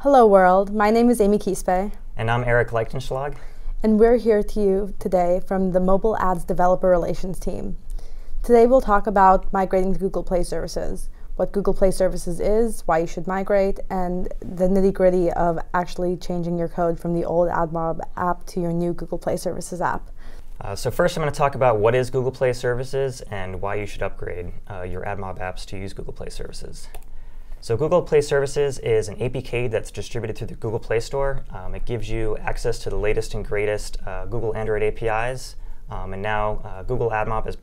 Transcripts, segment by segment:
Hello world, my name is Amy Quispe. And I'm Eric Leichtenschlag. And we're here to you today from the Mobile Ads Developer Relations team. Today we'll talk about migrating to Google Play Services, what Google Play Services is, why you should migrate, and the nitty-gritty of actually changing your code from the old AdMob app to your new Google Play Services app. So first I'm going to talk about what is Google Play Services and why you should upgrade your AdMob apps to use Google Play Services. So Google Play Services is an APK that's distributed through the Google Play Store. It gives you access to the latest and greatest Google Android APIs. And now Google AdMob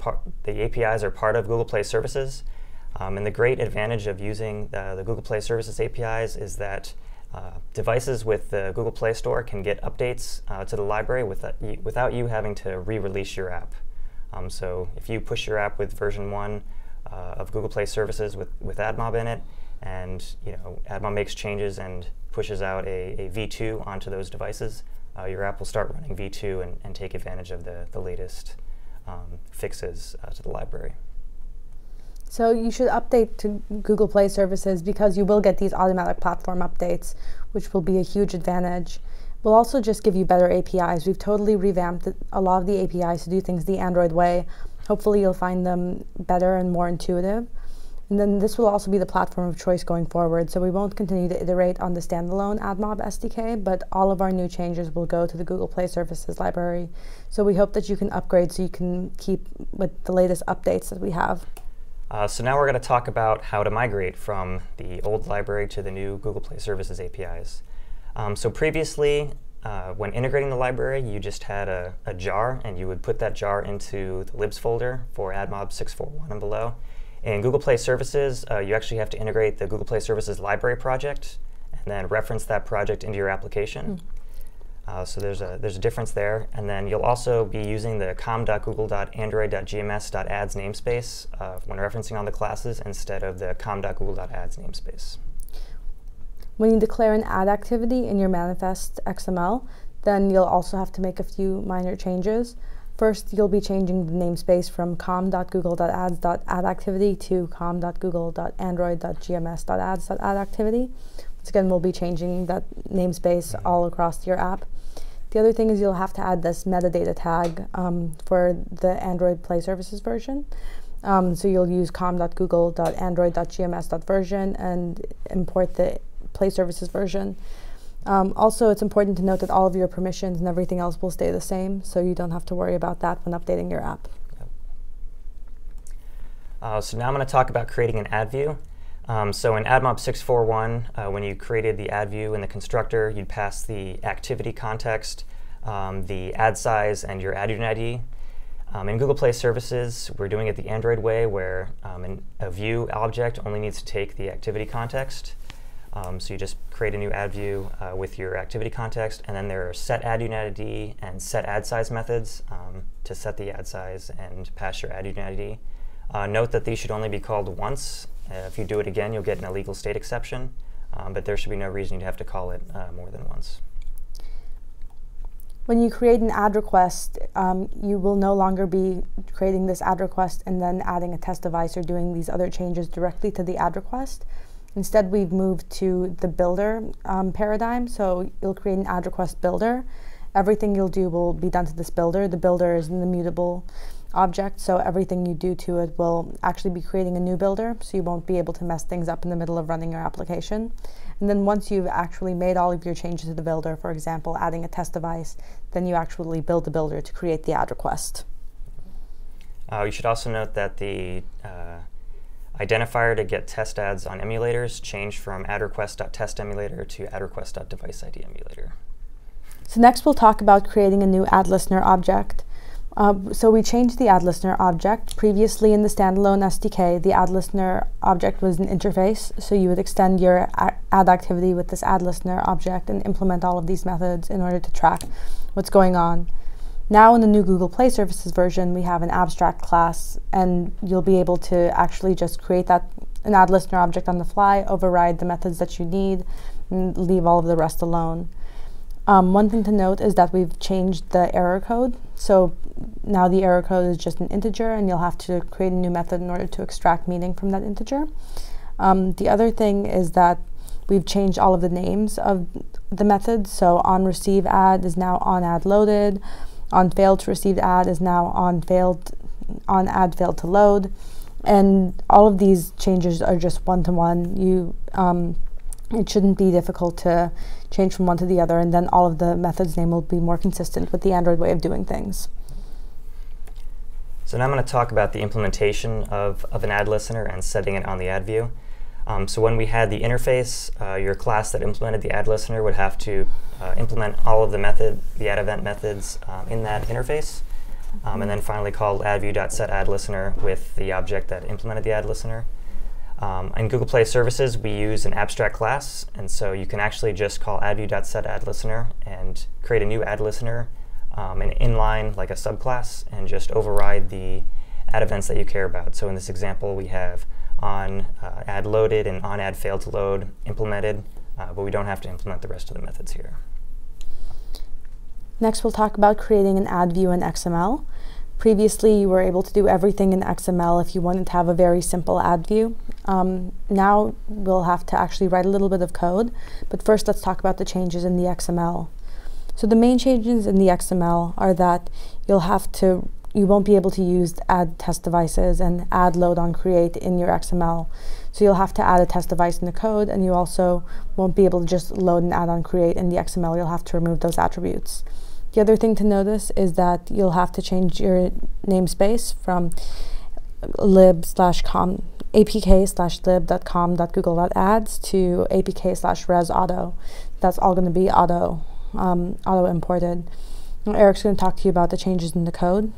the APIs are part of Google Play Services. And the great advantage of using the Google Play Services APIs is that devices with the Google Play Store can get updates to the library without you having to re-release your app. So if you push your app with version 1 of Google Play Services with AdMob in it, and AdMob makes changes and pushes out a V2 onto those devices, your app will start running V2 and take advantage of the latest fixes to the library. So you should update to Google Play Services because you will get these automatic platform updates, which will be a huge advantage. We'll also just give you better APIs. We've totally revamped a lot of the APIs to do things the Android way. Hopefully you'll find them better and more intuitive. And then this will also be the platform of choice going forward, so we won't continue to iterate on the standalone AdMob SDK, but all of our new changes will go to the Google Play Services library. So we hope that you can upgrade so you can keep with the latest updates that we have. So now we're going to talk about how to migrate from the old library to the new Google Play Services APIs. So previously, when integrating the library, you just had a jar, and you would put that jar into the libs folder for AdMob 641 and below. In Google Play Services, you actually have to integrate the Google Play Services library project and then reference that project into your application. So there's a difference there. And then you'll also be using the com.google.android.gms.ads namespace when referencing on the classes instead of the com.google.ads namespace. When you declare an ad activity in your manifest XML, then you'll also have to make a few minor changes. First, you'll be changing the namespace from com.google.ads.addActivity to com.google.android.gms.ads.addActivity. Once again, we'll be changing that namespace all across your app. The other thing is you'll have to add this metadata tag for the Android Play Services version. So you'll use com.google.android.gms.version and import the Play Services version. Also, it's important to note that all of your permissions and everything else will stay the same, so you don't have to worry about that when updating your app. So now I'm going to talk about creating an ad view. So in AdMob 641, when you created the ad view in the constructor, you'd pass the activity context, the ad size, and your ad unit ID. In Google Play Services, we're doing it the Android way, where a view object only needs to take the activity context. So you just create a new ad view with your activity context, and then there are set ad unit ID and set ad size methods to set the ad size and pass your ad unit ID. Note that these should only be called once. If you do it again, you'll get an illegal state exception, but there should be no reason you'd have to call it more than once. When you create an ad request, you will no longer be creating this ad request and then adding a test device or doing these other changes directly to the ad request. Instead, we've moved to the builder paradigm, so you'll create an ad request builder. Everything you'll do will be done to this builder. The builder is an immutable object, so everything you do to it will actually be creating a new builder, so you won't be able to mess things up in the middle of running your application. And then once you've actually made all of your changes to the builder, for example, adding a test device, then you actually build the builder to create the ad request. You should also note that the identifier to get test ads on emulators changed from adRequest.testEmulator to adRequest.deviceIDEmulator. So next we'll talk about creating a new ad listener object. So we changed the ad listener object. Previously in the standalone SDK, the ad listener object was an interface, so you would extend your ad activity with this ad listener object and implement all of these methods in order to track what's going on. Now in the new Google Play Services version, we have an abstract class, and you'll be able to actually just create an ad listener object on the fly, override the methods that you need, and leave all of the rest alone. One thing to note is that we've changed the error code. So now the error code is just an integer, and you'll have to create a new method in order to extract meaning from that integer. The other thing is that we've changed all of the names of the methods. So on receive ad is now on ad loaded, on failed to receive ad is now on ad failed to load, and all of these changes are just one-to-one. It shouldn't be difficult to change from one to the other, and then all of the methods name will be more consistent with the Android way of doing things. So now I'm going to talk about the implementation of an ad listener and setting it on the ad view. So when we had the interface, your class that implemented the ad listener would have to implement all of the ad event methods in that interface, and then finally call adView.setAdListener with the object that implemented the ad listener. In Google Play Services, we use an abstract class, and so you can actually just call adView.setAdListener and create a new ad listener, an inline, like a subclass, and just override the ad events that you care about. So in this example, we have on ad loaded and on ad failed to load implemented, but we don't have to implement the rest of the methods here. Next, we'll talk about creating an ad view in XML. Previously, you were able to do everything in XML if you wanted to have a very simple ad view. Now we'll have to actually write a little bit of code, but first let's talk about the changes in the XML. So the main changes in the XML are that you won't be able to use add test devices and add load on create in your XML. So you'll have to add a test device in the code, and you also won't be able to just load and add on create in the XML. You'll have to remove those attributes. The other thing to notice is that you'll have to change your namespace from apk/lib.com.google.ads to apk/res-auto. That's all going to be auto imported. Eric's going to talk to you about the changes in the code.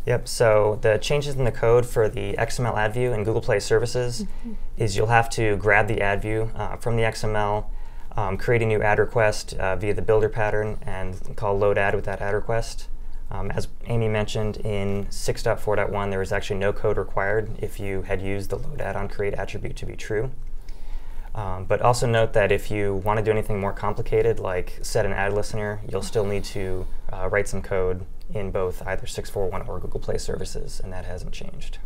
Yep, so the changes in the code for the XML ad view in Google Play Services is you'll have to grab the ad view from the XML, create a new ad request via the builder pattern, and call load ad with that ad request. As Amy mentioned, in 6.4.1 there was actually no code required if you had used the load ad on create attribute to be true. But also note that if you want to do anything more complicated, like set an ad listener, you'll still need to write some code in both either 6.4.1 or Google Play Services, and that hasn't changed.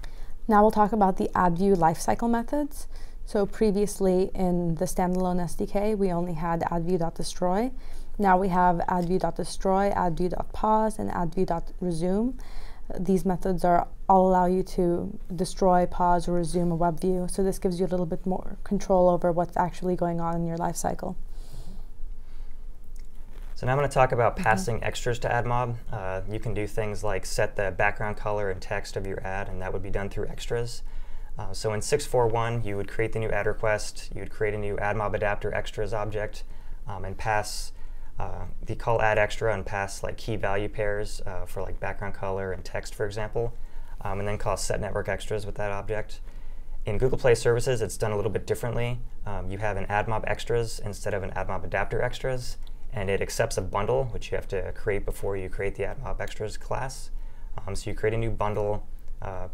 Now we'll talk about the AdView lifecycle methods. So previously in the standalone SDK, we only had adview.destroy. Now we have adview.destroy, adview.pause, and adview.resume. These methods all allow you to destroy, pause, or resume a web view. So this gives you a little bit more control over what's actually going on in your lifecycle. So now I'm going to talk about passing extras to AdMob. You can do things like set the background color and text of your ad, and that would be done through extras. So in 6.4.1, you would create the new ad request, you would create a new AdMob adapter extras object, and pass the call add extra and pass like key value pairs for like background color and text, for example, and then call set network extras with that object. In Google Play Services, it's done a little bit differently. You have an AdMob extras instead of an AdMob adapter extras, and it accepts a bundle, which you have to create before you create the AdMob extras class. So you create a new bundle,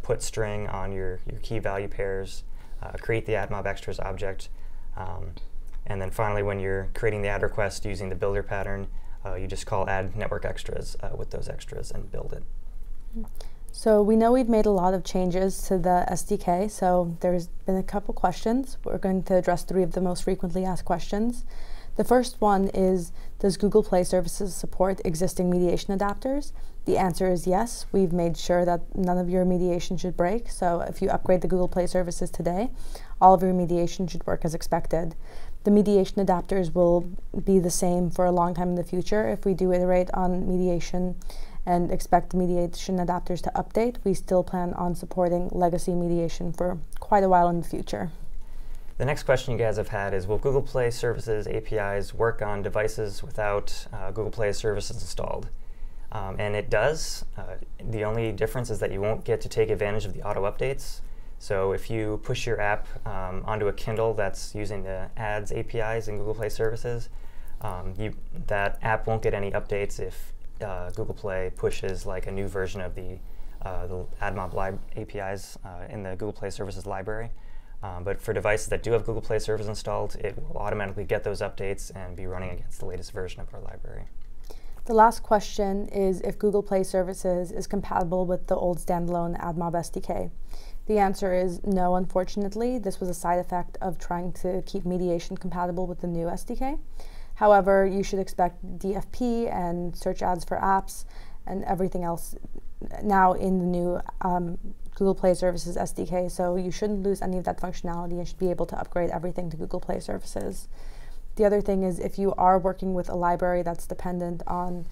put string on your key value pairs, create the AdMob extras object, and then finally when you're creating the ad request using the builder pattern, you just call add network extras with those extras and build it. So we know we've made a lot of changes to the SDK, so there's been a couple questions. We're going to address 3 of the most frequently asked questions. The first one is, does Google Play Services support existing mediation adapters? The answer is yes. We've made sure that none of your mediation should break, so if you upgrade the Google Play Services today, all of your mediation should work as expected. The mediation adapters will be the same for a long time in the future. If we do iterate on mediation and expect the mediation adapters to update, we still plan on supporting legacy mediation for quite a while in the future. The next question you guys have had is, will Google Play Services APIs work on devices without Google Play Services installed? And it does. The only difference is that you won't get to take advantage of the auto updates. So if you push your app onto a Kindle that's using the Ads APIs in Google Play Services, that app won't get any updates if Google Play pushes like a new version of the AdMob APIs in the Google Play Services library. But for devices that do have Google Play Services installed, it will automatically get those updates and be running against the latest version of our library. The last question is if Google Play Services is compatible with the old standalone AdMob SDK. The answer is no, unfortunately. This was a side effect of trying to keep mediation compatible with the new SDK. However, you should expect DFP and search ads for apps and everything else now in the new Google Play Services SDK, so you shouldn't lose any of that functionality and should be able to upgrade everything to Google Play Services. The other thing is, if you are working with a library that's dependent on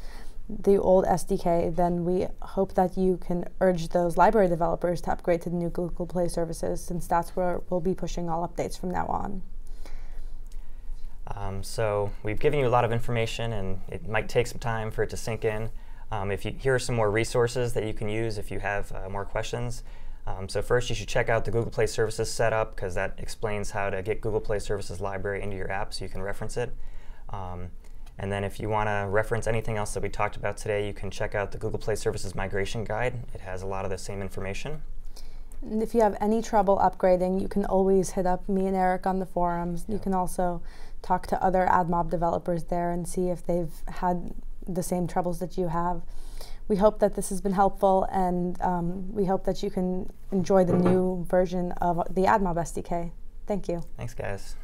the old SDK, then we hope that you can urge those library developers to upgrade to the new Google Play Services, since that's where we'll be pushing all updates from now on. So we've given you a lot of information, and it might take some time for it to sink in. Here are some more resources that you can use if you have more questions. So first, you should check out the Google Play Services setup, because that explains how to get Google Play Services library into your app so you can reference it. And then if you want to reference anything else that we talked about today, you can check out the Google Play Services Migration Guide. It has a lot of the same information. And if you have any trouble upgrading, you can always hit up me and Eric on the forums. You can also talk to other AdMob developers there and see if they've had the same troubles that you have. We hope that this has been helpful, and we hope that you can enjoy the new version of the AdMob SDK. Thank you. Thanks, guys.